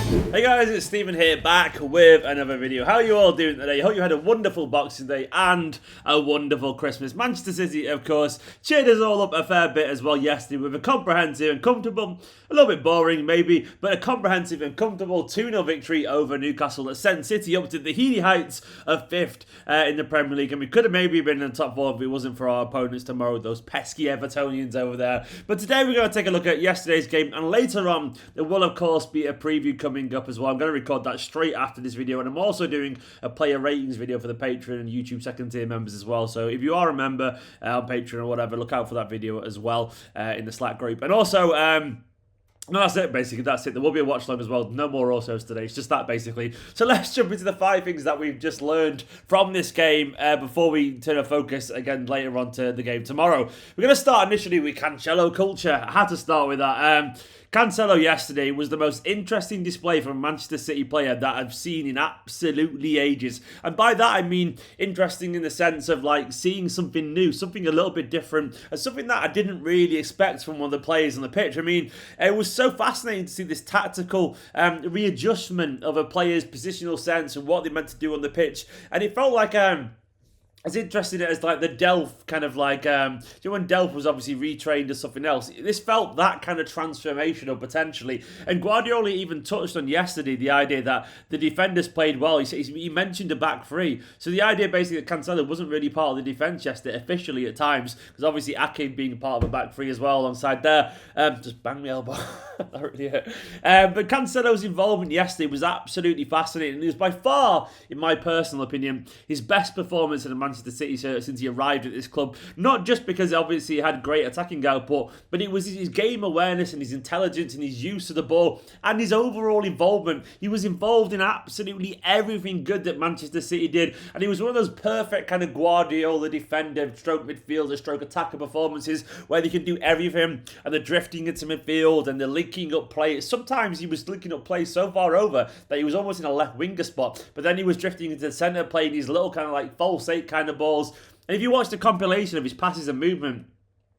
Hey guys, it's Stephen here, back with another video. How are you all doing today? I hope you had a wonderful Boxing Day and a wonderful Christmas. Manchester City, of course, cheered us all up a fair bit as well yesterday with a comprehensive and comfortable, a little bit boring maybe, but a comprehensive and comfortable 2-0 victory over Newcastle that sent City up to the heady heights of 5th in the Premier League. And we could have maybe been in the top 4 if it wasn't for our opponents tomorrow, those pesky Evertonians over there. But today we're going to take a look at yesterday's game, and later on there will of course be a preview coming up as well. I'm going to record that straight after this video, and I'm also doing a player ratings video for the Patreon and YouTube second tier members as well. So if you are a member on Patreon or whatever, look out for that video as well in the Slack group. And also, no, that's it, basically. That's it. There will be a watch long as well. No more Autos today. It's just that, basically. So let's jump into the 5 things that we've just learned from this game before we turn our focus again later on to the game tomorrow. We're going to start initially with Cancelo Culture. I had to start with that. Cancelo yesterday was the most interesting display from a Manchester City player that I've seen in absolutely ages. And by that I mean interesting in the sense of like seeing something new, something a little bit different, and something that I didn't really expect from one of the players on the pitch. I mean, it was so fascinating to see this tactical readjustment of a player's positional sense and what they meant to do on the pitch. And it felt like as interesting as like the Delph kind of like, when Delph was obviously retrained as something else, this felt that kind of transformational potentially. And Guardiola even touched on yesterday the idea that the defenders played well. He mentioned a back three. So the idea basically that Cancelo wasn't really part of the defence yesterday officially at times, because obviously Ake being part of a back three as well alongside there. Just bang the elbow. That really hurt. But Cancelo's involvement yesterday was absolutely fascinating. It was by far, in my personal opinion, his best performance in the Manchester City shirt since he arrived at this club. Not just because obviously he had great attacking output, but it was his game awareness and his intelligence and his use of the ball and his overall involvement. He was involved in absolutely everything good that Manchester City did, and he was one of those perfect kind of Guardiola defender, stroke midfielder, stroke attacker performances where they can do everything, and the drifting into midfield and the linking up play. Sometimes he was linking up play so far over that he was almost in a left winger spot, but then he was drifting into the centre, playing these little kind of like false 8 kind of balls. And if you watch the compilation of his passes and movement,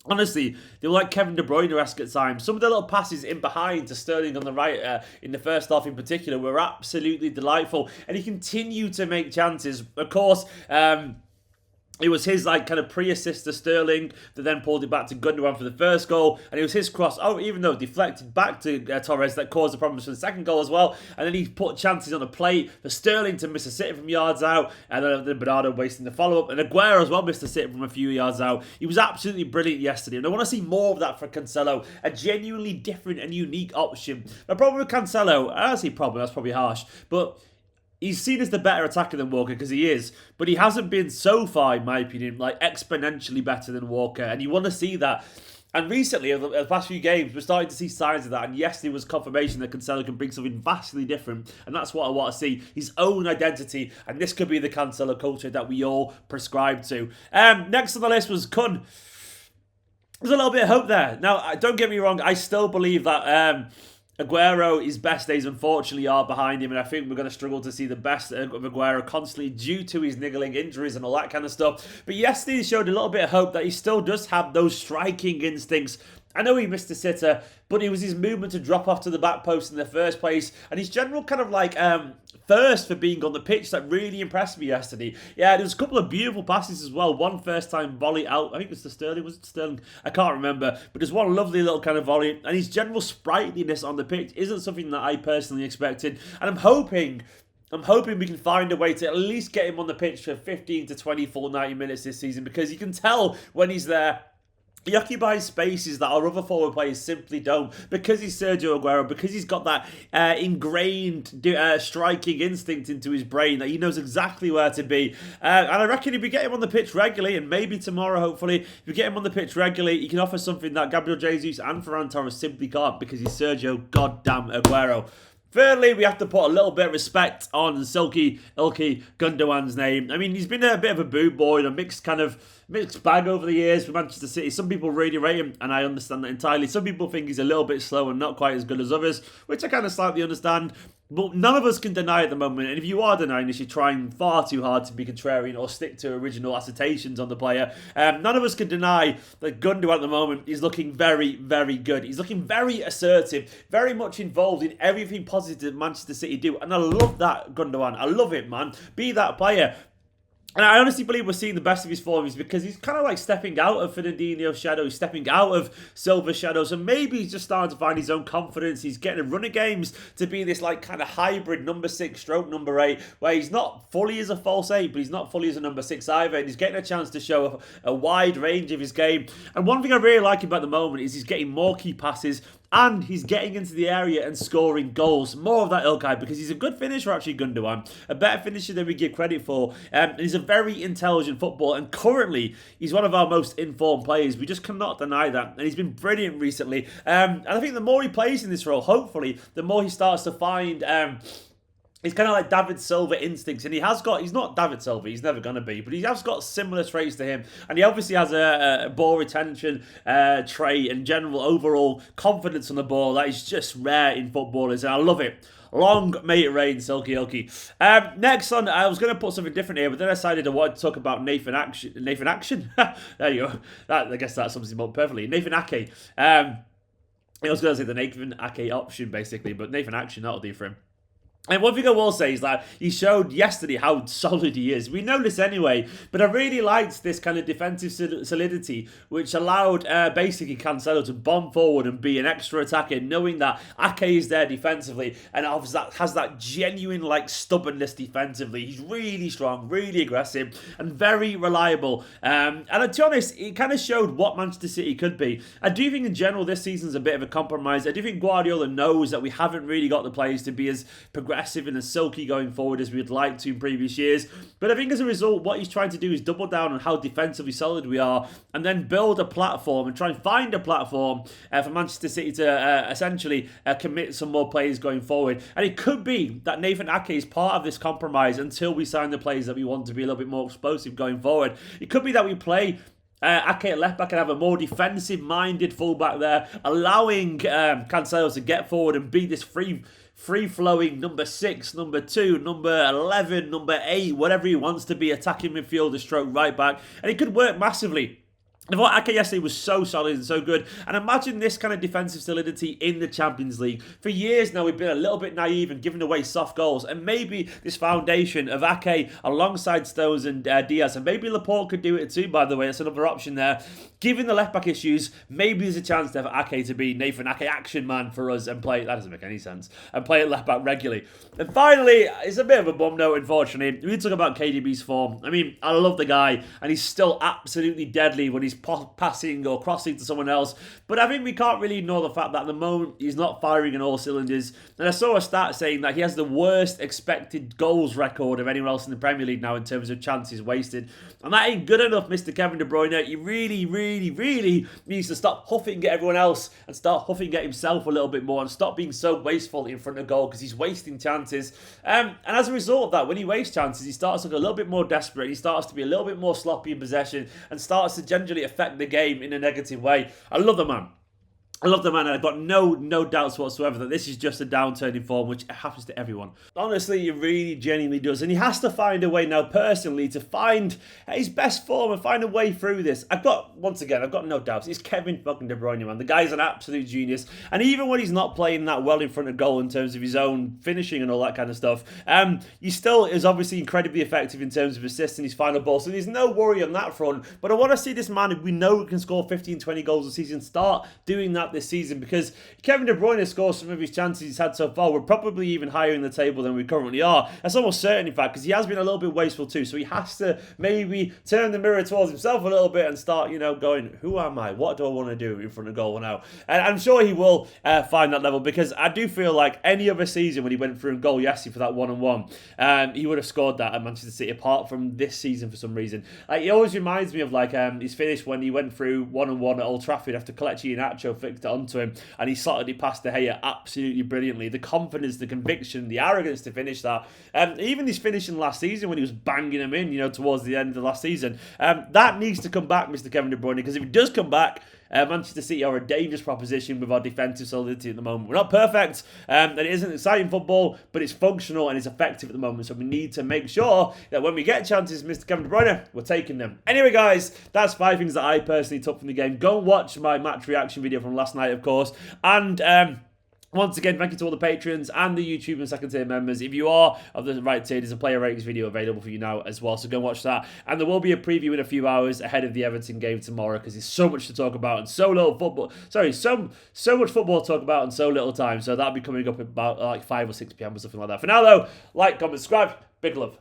honestly, they were like Kevin De Bruyne-esque at times. Some of the little passes in behind to Sterling on the right in the first half in particular were absolutely delightful. And he continued to make chances. Of course, it was his like kind of pre-assist to Sterling that then pulled it back to Gundogan for the first goal, and it was his cross, even though deflected back to Torres, that caused the problems for the second goal as well. And then he put chances on the plate for Sterling to miss a sitter from yards out, and then Bernardo wasting the follow-up, and Aguero as well missed a sitter from a few yards out. He was absolutely brilliant yesterday, and I want to see more of that for Cancelo, a genuinely different and unique option. The problem with Cancelo, I don't say problem, that's probably harsh, but he's seen as the better attacker than Walker, because he is, but he hasn't been so far, in my opinion, like exponentially better than Walker, and you want to see that. And recently, over the past few games, we're starting to see signs of that, and yesterday was confirmation that Cancelo can bring something vastly different, and that's what I want to see, his own identity, and this could be the Cancelo culture that we all prescribe to. Next on the list was Kun. There's a little bit of hope there. Now, don't get me wrong, I still believe that Aguero, his best days unfortunately are behind him, and I think we're going to struggle to see the best of Aguero constantly due to his niggling injuries and all that kind of stuff. But yesterday he showed a little bit of hope that he still does have those striking instincts. I know he missed a sitter, but it was his movement to drop off to the back post in the first place, and his general kind of like thirst for being on the pitch that really impressed me yesterday. Yeah, there was a couple of beautiful passes as well. One first time volley out, I think it was to Sterling, was it Sterling? I can't remember, but there's one lovely little kind of volley, and his general sprightliness on the pitch isn't something that I personally expected, and I'm hoping we can find a way to at least get him on the pitch for 15 to 20 full 90 minutes this season, because you can tell when he's there, he occupies spaces that our other forward players simply don't, because he's Sergio Aguero, because he's got that ingrained striking instinct into his brain that he knows exactly where to be. And I reckon if we get him on the pitch regularly, and maybe tomorrow hopefully, if we get him on the pitch regularly, he can offer something that Gabriel Jesus and Ferran Torres simply can't, because he's Sergio goddamn Aguero. Thirdly, we have to put a little bit of respect on Silky Ilkay Gundogan's name. I mean, he's been a bit of a boo boy and a mixed kind of mixed bag over the years for Manchester City. Some people really rate him, and I understand that entirely. Some people think he's a little bit slow and not quite as good as others, which I kind of slightly understand. But none of us can deny at the moment, and if you are denying this, you're trying far too hard to be contrarian or stick to original assertions on the player. None of us can deny that Gundogan at the moment is looking very, very good. He's looking very assertive, very much involved in everything positive that Manchester City do, and I love that, Gundogan. I love it, man. Be that player. And I honestly believe we're seeing the best of his form is because he's kind of like stepping out of Fernandinho's shadow, he's stepping out of Silva's shadow, so maybe he's just starting to find his own confidence. He's getting a run of games to be this like kind of hybrid number 6 stroke number 8, where he's not fully as a false 8, but he's not fully as a number 6 either, and he's getting a chance to show a wide range of his game. And one thing I really like him at the moment is he's getting more key passes, and he's getting into the area and scoring goals. More of that Ilkay, because he's a good finisher, actually, Gundogan. A better finisher than we give credit for. And he's a very intelligent footballer. And currently, he's one of our most informed players. We just cannot deny that. And he's been brilliant recently. And I think the more he plays in this role, hopefully, the more he starts to find... He's kind of like David Silva instincts, and he's not David Silva, he's never going to be, but he has got similar traits to him, and he obviously has a ball retention trait and general overall confidence on the ball that is just rare in footballers, and I love it. Long may it reign, Silky Ilkay. Next on, I was going to put something different here, but then I decided I wanted to talk about Nathan Action. There you go. I guess that sums him up perfectly. Nathan Ake. I was going to say the Nathan Ake option, basically, but Nathan Action, that'll do for him. And one thing I will say is that he showed yesterday how solid he is. We know this anyway, but I really liked this kind of defensive solidity, which allowed basically Cancelo to bomb forward and be an extra attacker, knowing that Ake is there defensively and has that genuine like stubbornness defensively. He's really strong, really aggressive, and very reliable. And to be honest, it kind of showed what Manchester City could be. I do think in general this season's a bit of a compromise. I do think Guardiola knows that we haven't really got the players to be as progressive and as silky going forward as we'd like to in previous years. But I think as a result, what he's trying to do is double down on how defensively solid we are and then build a platform and try and find a platform for Manchester City to essentially commit some more players going forward. And it could be that Nathan Ake is part of this compromise until we sign the players that we want to be a little bit more explosive going forward. It could be that we play Ake at left back and have a more defensive-minded fullback there, allowing Cancelo to get forward and be this free-flowing number 6, number 2, number 11, number 8, whatever he wants to be, attacking midfielder stroke right back. And it could work massively. I thought Ake yesterday was so solid and so good. And imagine this kind of defensive solidity in the Champions League. For years now, we've been a little bit naive and giving away soft goals. And maybe this foundation of Ake alongside Stones and Diaz, and maybe Laporte could do it too, by the way. That's another option there. Given the left-back issues, maybe there's a chance to have Ake to be Nathan Ake action man for us and play, that doesn't make any sense, and play at left-back regularly. And finally, it's a bit of a bum note, unfortunately. We need to talk about KDB's form. I mean, I love the guy, and he's still absolutely deadly when he's passing or crossing to someone else. But I think we can't really ignore the fact that at the moment, he's not firing in all cylinders. And I saw a stat saying that he has the worst expected goals record of anyone else in the Premier League now in terms of chances wasted. And that ain't good enough, Mr. Kevin De Bruyne. He really needs to stop huffing at everyone else and start huffing at himself a little bit more and stop being so wasteful in front of goal because he's wasting chances. And as a result of that, when he wastes chances, he starts to look a little bit more desperate. He starts to be a little bit more sloppy in possession and starts to generally affect the game in a negative way. I love the man. And I've got no doubts whatsoever that this is just a downturn in form, which happens to everyone. Honestly, it really genuinely does. And he has to find a way now, personally, to find his best form and find a way through this. I've got no doubts. It's Kevin fucking De Bruyne, man. The guy's an absolute genius. And even when he's not playing that well in front of goal in terms of his own finishing and all that kind of stuff, he still is obviously incredibly effective in terms of assisting his final ball. So there's no worry on that front. But I want to see this man, who we know can score 15, 20 goals a season, start doing that this season, because Kevin De Bruyne scores some of his chances he's had so far. We're probably even higher in the table than we currently are. That's almost certain, in fact, because he has been a little bit wasteful too. So he has to maybe turn the mirror towards himself a little bit and start, going, who am I? What do I want to do in front of goal now? And I'm sure he will find that level, because I do feel like any other season when he went through a goal yesterday for that 1-on-1, he would have scored that at Manchester City, apart from this season for some reason. He always reminds me of his finish when he went through 1-on-1 at Old Trafford after Kelechi Iheanacho flicked it onto him, and he slotted it past De Gea absolutely brilliantly. The confidence, the conviction, the arrogance to finish that. Even his finishing last season when he was banging them in, towards the end of the last season, that needs to come back, Mr. Kevin De Bruyne, because if it does come back, Manchester City are a dangerous proposition with our defensive solidity at the moment. We're not perfect, and it isn't exciting football, but it's functional and it's effective at the moment. So we need to make sure that when we get chances, Mr. Kevin De Bruyne, we're taking them. Anyway, guys, that's 5 things that I personally took from the game. Go and watch my match reaction video from last night, of course, and once again, thank you to all the patrons and the YouTube and second tier members. If you are of the right tier, there's a player ratings video available for you now as well, so go and watch that. And there will be a preview in a few hours ahead of the Everton game tomorrow, because there's so much to talk about and so little football. Sorry, so much football to talk about and so little time. So that'll be coming up at about like 5 or 6 p.m. or something like that. For now, though, like, comment, subscribe. Big love.